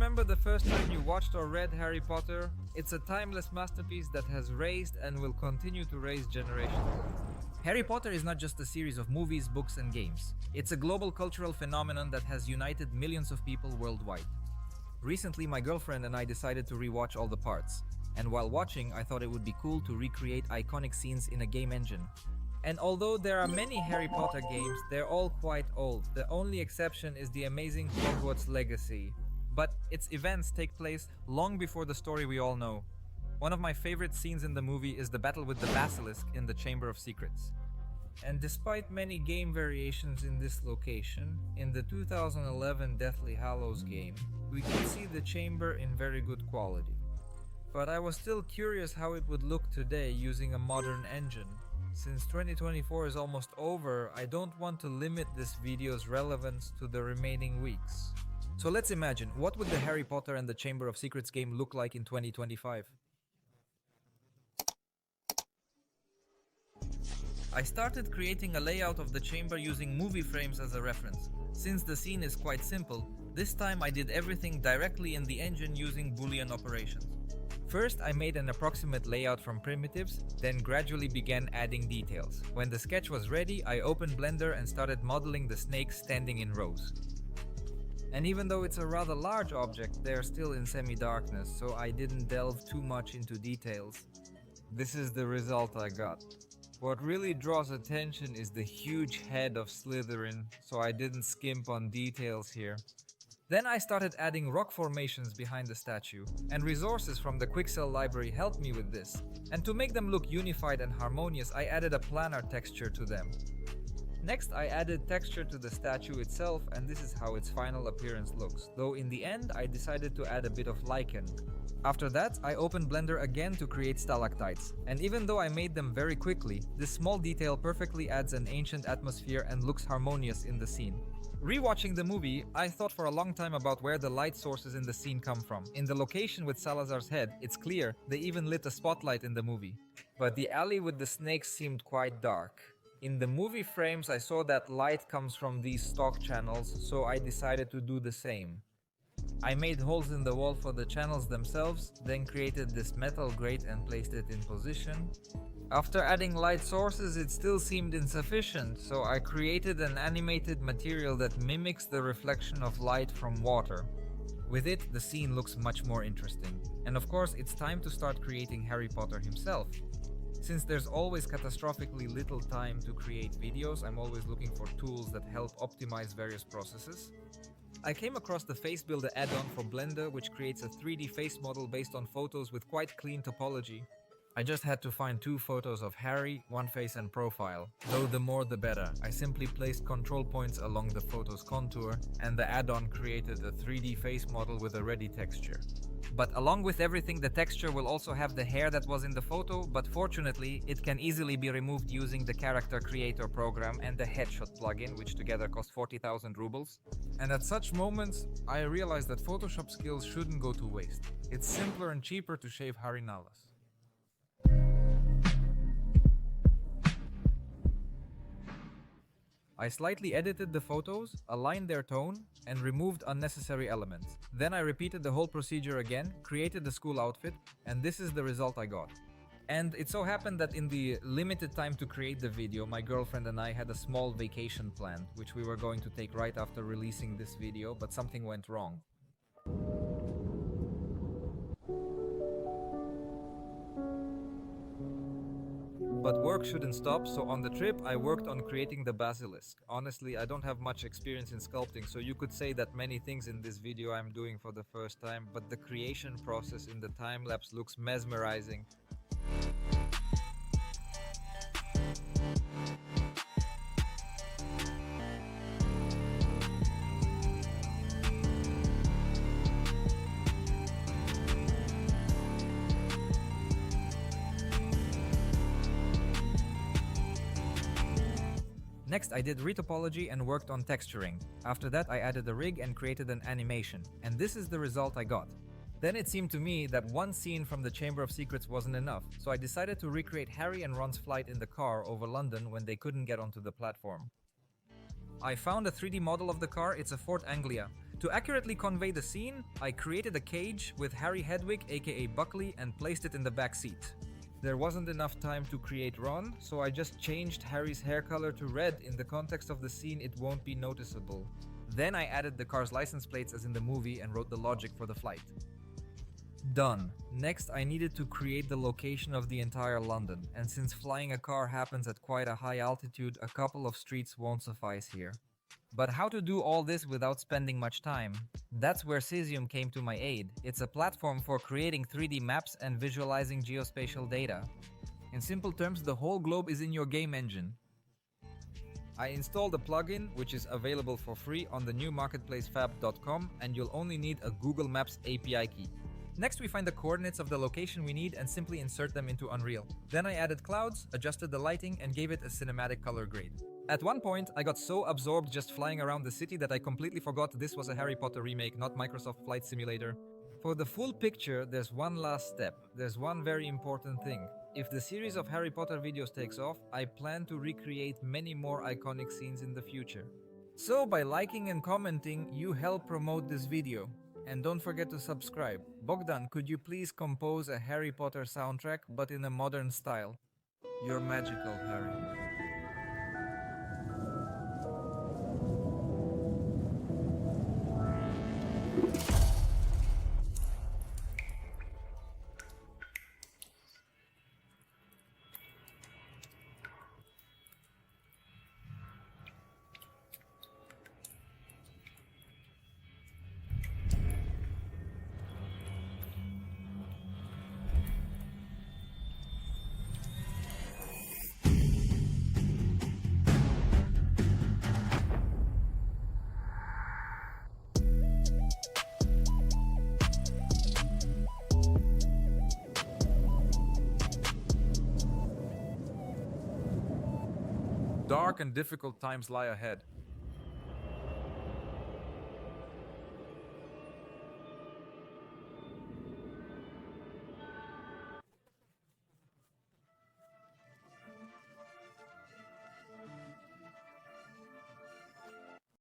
remember the first time you watched or read Harry Potter? It's a timeless masterpiece that has raised and will continue to raise generations. Harry Potter is not just a series of movies, books, and games. It's a global cultural phenomenon that has united millions of people worldwide. Recently, my girlfriend and I decided to rewatch all the parts. And while watching, I thought it would be cool to recreate iconic scenes in a game engine. And although there are many Harry Potter games, they're all quite old. The only exception is the amazing Hogwarts Legacy. But its events take place long before the story we all know. One of my favorite scenes in the movie is the battle with the Basilisk in the Chamber of Secrets. And despite many game variations in this location, in the 2011 Deathly Hallows game, we can see the chamber in very good quality. But I was still curious how it would look today using a modern engine. Since 2024 is almost over, I don't want to limit this video's relevance to the remaining weeks. So let's imagine, what would the Harry Potter and the Chamber of Secrets game look like in 2025? I started creating a layout of the chamber using movie frames as a reference. Since the scene is quite simple, this time I did everything directly in the engine using Boolean operations. First, I made an approximate layout from primitives, then gradually began adding details. When the sketch was ready, I opened Blender and started modeling the snakes standing in rows. And even though it's a rather large object, they're still in semi-darkness, so I didn't delve too much into details. This is the result I got. What really draws attention is the huge head of Slytherin, so I didn't skimp on details here. Then I started adding rock formations behind the statue, and resources from the Quixel library helped me with this. And to make them look unified and harmonious, I added a planar texture to them. Next, I added texture to the statue itself, and this is how its final appearance looks, though in the end I decided to add a bit of lichen. After that, I opened Blender again to create stalactites, and even though I made them very quickly, this small detail perfectly adds an ancient atmosphere and looks harmonious in the scene. Rewatching the movie, I thought for a long time about where the light sources in the scene come from. In the location with Salazar's head, it's clear they even lit a spotlight in the movie. But the alley with the snakes seemed quite dark. In the movie frames, I saw that light comes from these stock channels, so I decided to do the same. I made holes in the wall for the channels themselves, then created this metal grate and placed it in position. After adding light sources, it still seemed insufficient, so I created an animated material that mimics the reflection of light from water. With it, the scene looks much more interesting. And of course, it's time to start creating Harry Potter himself. Since there's always catastrophically little time to create videos, I'm always looking for tools that help optimize various processes. I came across the Face Builder add-on for Blender, which creates a 3D face model based on photos with quite clean topology. I just had to find 2 photos of Harry, one face and profile. Though the more the better. I simply placed control points along the photo's contour, and the add-on created a 3D face model with a ready texture. But along with everything, the texture will also have the hair that was in the photo, but fortunately, it can easily be removed using the Character Creator program and the Headshot plugin, which together cost 40,000 rubles. And at such moments, I realized that Photoshop skills shouldn't go to waste. It's simpler and cheaper to shave Harry Nallas. I slightly edited the photos, aligned their tone, and removed unnecessary elements. Then I repeated the whole procedure again, created the school outfit, and this is the result I got. And it so happened that in the limited time to create the video, my girlfriend and I had a small vacation planned, which we were going to take right after releasing this video, but something went wrong. But work shouldn't stop, so on the trip I worked on creating the basilisk. Honestly, I don't have much experience in sculpting, so you could say that many things in this video I'm doing for the first time, but the creation process in the time-lapse looks mesmerizing. Next, I did retopology and worked on texturing. After that, I added a rig and created an animation. And this is the result I got. Then it seemed to me that one scene from the Chamber of Secrets wasn't enough, so I decided to recreate Harry and Ron's flight in the car over London when they couldn't get onto the platform. I found a 3D model of the car, it's a Ford Anglia. To accurately convey the scene, I created a cage with Harry Hedwig aka Buckley and placed it in the back seat. There wasn't enough time to create Ron, so I just changed Harry's hair color to red. In the context of the scene, it won't be noticeable. Then I added the car's license plates as in the movie and wrote the logic for the flight. Done. Next, I needed to create the location of the entire London, and since flying a car happens at quite a high altitude, a couple of streets won't suffice here. But how to do all this without spending much time? That's where Cesium came to my aid. It's a platform for creating 3D maps and visualizing geospatial data. In simple terms, the whole globe is in your game engine. I installed a plugin, which is available for free on the new marketplace fab.com, and you'll only need a Google Maps API key. Next, we find the coordinates of the location we need and simply insert them into Unreal. Then I added clouds, adjusted the lighting, and gave it a cinematic color grade. At one point, I got so absorbed just flying around the city that I completely forgot this was a Harry Potter remake, not Microsoft Flight Simulator. For the full picture, there's one last step. There's one very important thing. If the series of Harry Potter videos takes off, I plan to recreate many more iconic scenes in the future. So by liking and commenting, you help promote this video. And don't forget to subscribe. Bogdan, could you please compose a Harry Potter soundtrack, but in a modern style? You're magical, Harry. Dark and difficult times lie ahead.